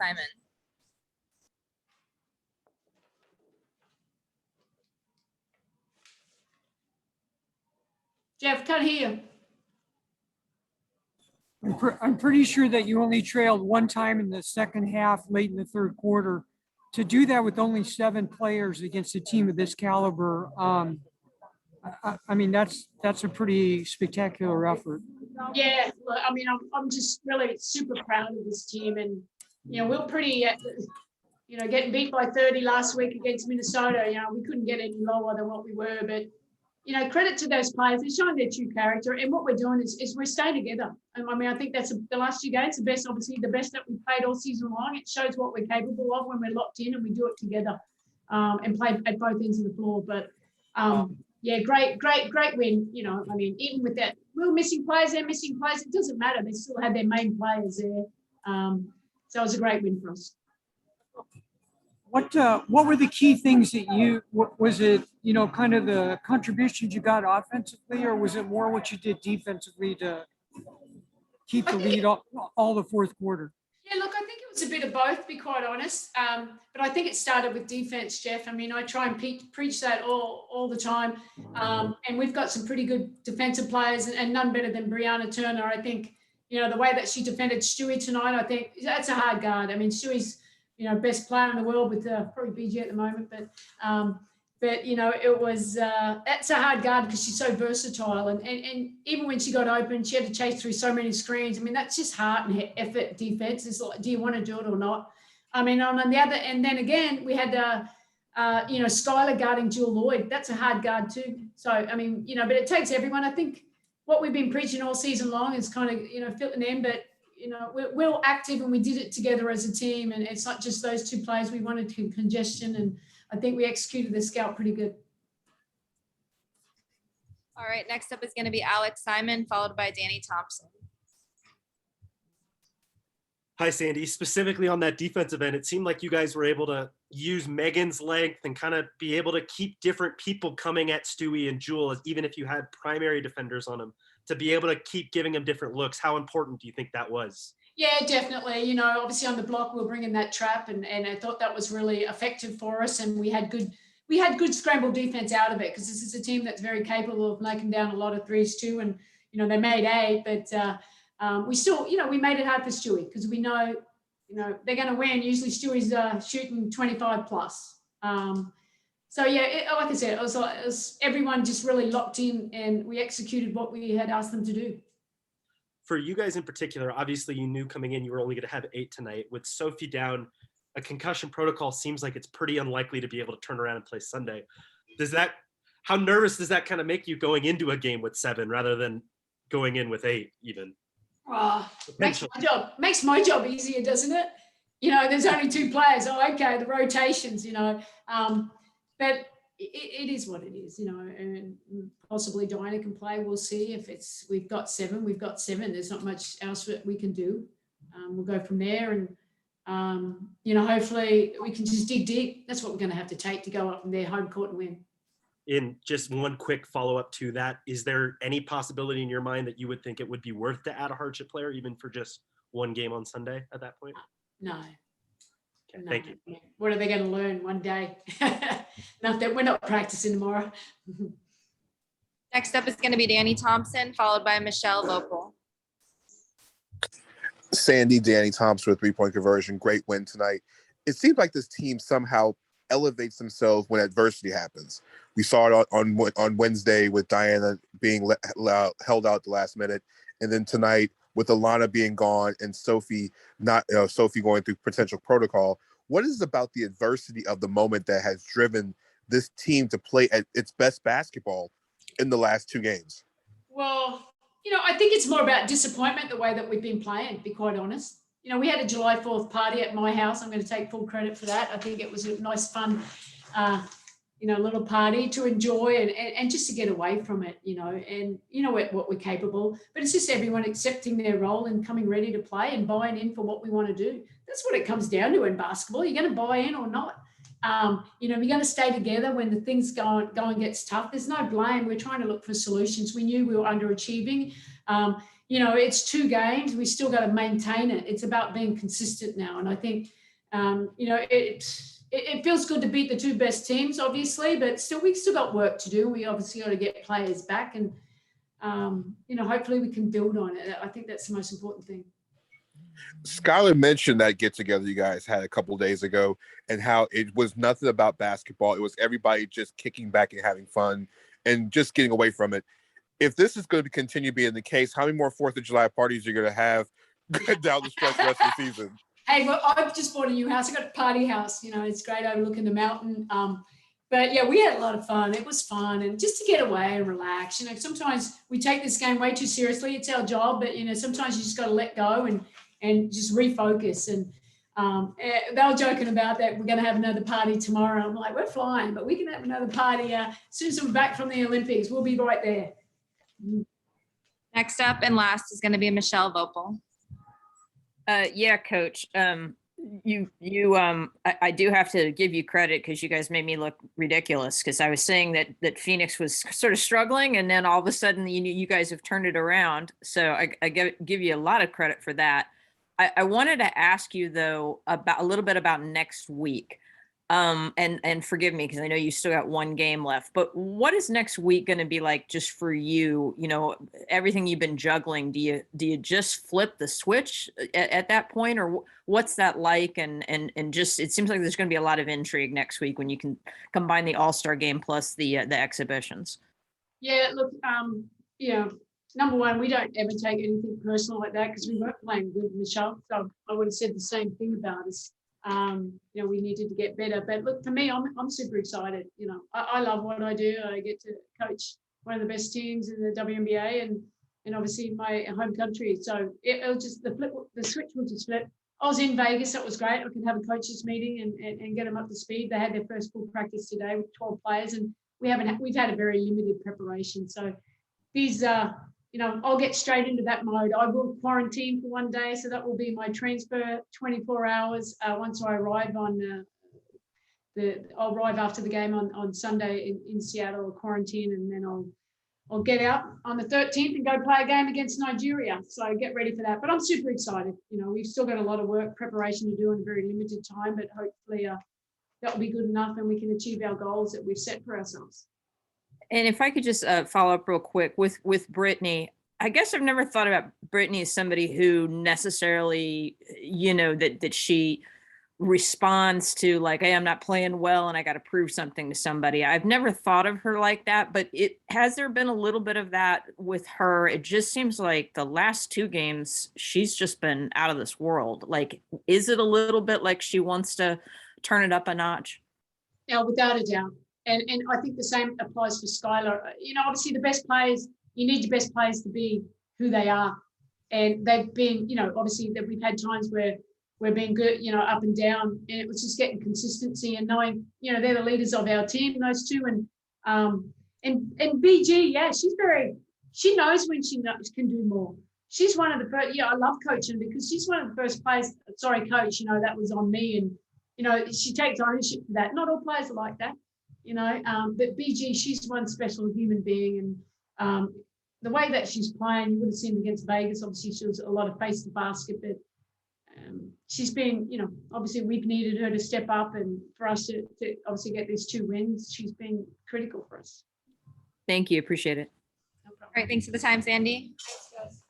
Simon. Jeff, can't hear you. I'm pretty sure that you only trailed one time in the second half, late in the third quarter. To do that with only 7 players against a team of this caliber, I mean, that's a pretty spectacular effort. Yeah, look, I mean, I'm just really super proud of this team, and we're pretty, getting beat by 30 last week against Minnesota. We couldn't get any lower than what we were, but credit to those players. They're showing their true character, and what we're doing is we're staying together. I mean, I think that's the last 2 games, the best that we've played all season long. It shows what we're capable of when we're locked in and we do it together, and play at both ends of the floor. But yeah, great win. I mean, even with that, we were missing players. They're missing players. It doesn't matter. They still had their main players there. So it was a great win for us. What were the key things that was it, kind of the contributions you got offensively, or was it more what you did defensively to keep the lead all the fourth quarter? Yeah, look, I think it was a bit of both, to be quite honest. But I think it started with defense, Jeff. I mean, I try and preach that all the time. And we've got some pretty good defensive players, and none better than Brianna Turner. I think, the way that she defended Stewie tonight, I think that's a hard guard. I mean, Stewie's, best player in the world with probably BG at the moment. But it was that's a hard guard because she's so versatile. And even when she got open, she had to chase through so many screens. I mean, that's just heart and effort defense. It's like, do you want to do it or not? I mean, on the other, and then again, we had, Skylar guarding Jewel Lloyd. That's a hard guard too. So, I mean, but it takes everyone. I think what we've been preaching all season long is kind of, filling in, but we're all active and we did it together as a team, and it's not just those 2 players. We wanted to congestion, and I think we executed the scout pretty good. All right, next up is going to be Alex Simon, followed by Danny Thompson. Hi, Sandy. Specifically on that defensive end, it seemed like you guys were able to use Megan's length and kind of be able to keep different people coming at Stewie and Jewel, even if you had primary defenders on them, to be able to keep giving them different looks. How important do you think that was? Yeah, definitely. Obviously on the block, we're bringing that trap, and I thought that was really effective for us. And we had good scramble defense out of it, because this is a team that's very capable of knocking down a lot of threes too. And, they made 8, but we still, we made it hard for Stewie, because we know, they're going to win. Usually Stewie's shooting 25 plus. So yeah, like I said, it was everyone just really locked in, and we executed what we had asked them to do. For you guys in particular, obviously you knew coming in you were only going to have 8 tonight. With Sophie down, a concussion protocol seems like it's pretty unlikely to be able to turn around and play Sunday. How nervous does that kind of make you going into a game with 7 rather than going in with 8 even? Makes my job easier, doesn't it? There's only 2 players. Oh, okay, the rotations, but it is what it is, and possibly Diana can play. We'll see. If we've got 7, There's not much else that we can do. We'll go from there, and hopefully we can just dig deep. That's what we're going to have to take to go up in their home court and win. In just one quick follow-up to that, is there any possibility in your mind that you would think it would be worth to add a hardship player even for just one game on Sunday at that point? No. Okay, no. Thank you. What are they going to learn one day? We're not practicing tomorrow. Next up is going to be Danny Thompson, followed by Michelle Lopel. Sandy, Danny Thompson with 3-point conversion. Great win tonight. It seems like this team somehow elevates themselves when adversity happens. We saw it on Wednesday with Diana being held out the last minute, and then tonight with Alana being gone and Sophie going through potential protocol. What is it about the adversity of the moment that has driven this team to play at its best basketball in the last 2 games? Well, I think it's more about disappointment, the way that we've been playing, to be quite honest. We had a July 4th party at my house. I'm going to take full credit for that. I think it was a nice, fun, little party to enjoy and just to get away from it, and what we're capable. But it's just everyone accepting their role and coming ready to play and buying in for what we want to do. That's what it comes down to in basketball. You're going to buy in or not. You're going to stay together when the things going gets tough. There's no blame. We're trying to look for solutions. We knew we were underachieving. it's 2 games. We still got to maintain it. It's about being consistent now. And I think, it feels good to beat the 2 best teams, obviously, but we still got work to do. We obviously got to get players back and, hopefully we can build on it. I think that's the most important thing. Skylar mentioned that get together you guys had a couple days ago and how it was nothing about basketball. It was everybody just kicking back and having fun and just getting away from it. If this is going to continue being the case, how many more 4th of July parties are you going to have down the stretch the rest of the season? Hey, well, I've just bought a new house. I got a party house. It's great overlooking the mountain. But yeah, we had a lot of fun. It was fun, and just to get away and relax. Sometimes we take this game way too seriously. It's our job, but sometimes you just got to let go and just refocus. And they were joking about that. We're going to have another party tomorrow. I'm like, we're flying, but we can have another party as soon as we're back from the Olympics. We'll be right there. Next up and last is going to be Michelle Vopel. Yeah, Coach. I do have to give you credit because you guys made me look ridiculous, because I was saying that Phoenix was sort of struggling, and then all of a sudden you guys have turned it around. So I give you a lot of credit for that. I wanted to ask you though about a little bit about next week. And forgive me because I know you still got 1 game left, but what is next week going to be like just for you? Everything you've been juggling. Do you just flip the switch at that point, or what's that like? And just it seems like there's going to be a lot of intrigue next week when you can combine the All-Star game plus the exhibitions. Yeah, look, number one, we don't ever take anything personal like that because we weren't playing good, Michelle. So I would have said the same thing about us. We needed to get better. But look, for me, I'm super excited. I love what I do. I get to coach one of the best teams in the WNBA and obviously my home country. So it'll just the switch will just flip. I was in Vegas. That was great. I could have a coaches meeting and get them up to speed. They had their first full practice today with 12 players, and we've had a very limited preparation. So these I'll get straight into that mode. I will quarantine for 1 day, so that will be my transfer 24 hours. Once I arrive I'll arrive after the game on Sunday in Seattle, quarantine, and then I'll get out on the 13th and go play a game against Nigeria. So get ready for that. But I'm super excited. We've still got a lot of preparation to do in a very limited time, but hopefully that will be good enough and we can achieve our goals that we've set for ourselves. And if I could just follow up real quick with Brittany, I guess I've never thought about Brittany as somebody who necessarily, that she responds to like, hey, I'm not playing well and I got to prove something to somebody. I've never thought of her like that, but has there been a little bit of that with her? It just seems like the last 2 games, she's just been out of this world. Like, is it a little bit like she wants to turn it up a notch? Yeah, without a doubt. And I think the same applies for Skylar. Obviously the best players, you need your best players to be who they are. And they've been, obviously that we've had times where we're being good, up and down. And it was just getting consistency and knowing, they're the leaders of our team, those 2. And BG, yeah, she knows when she can do more. She's one of the first, I love coaching because she's one of the first players, sorry, coach, that was on me. And, she takes ownership for that. Not all players are like that. But BG, she's one special human being, and the way that she's playing, you would have seen against Vegas. Obviously, she was a lot of face to basket, but she's been, obviously we've needed her to step up, and for us to obviously get these 2 wins, she's been critical for us. Thank you. Appreciate it. No problem. All right. Thanks for the time, Sandy. Thanks, guys.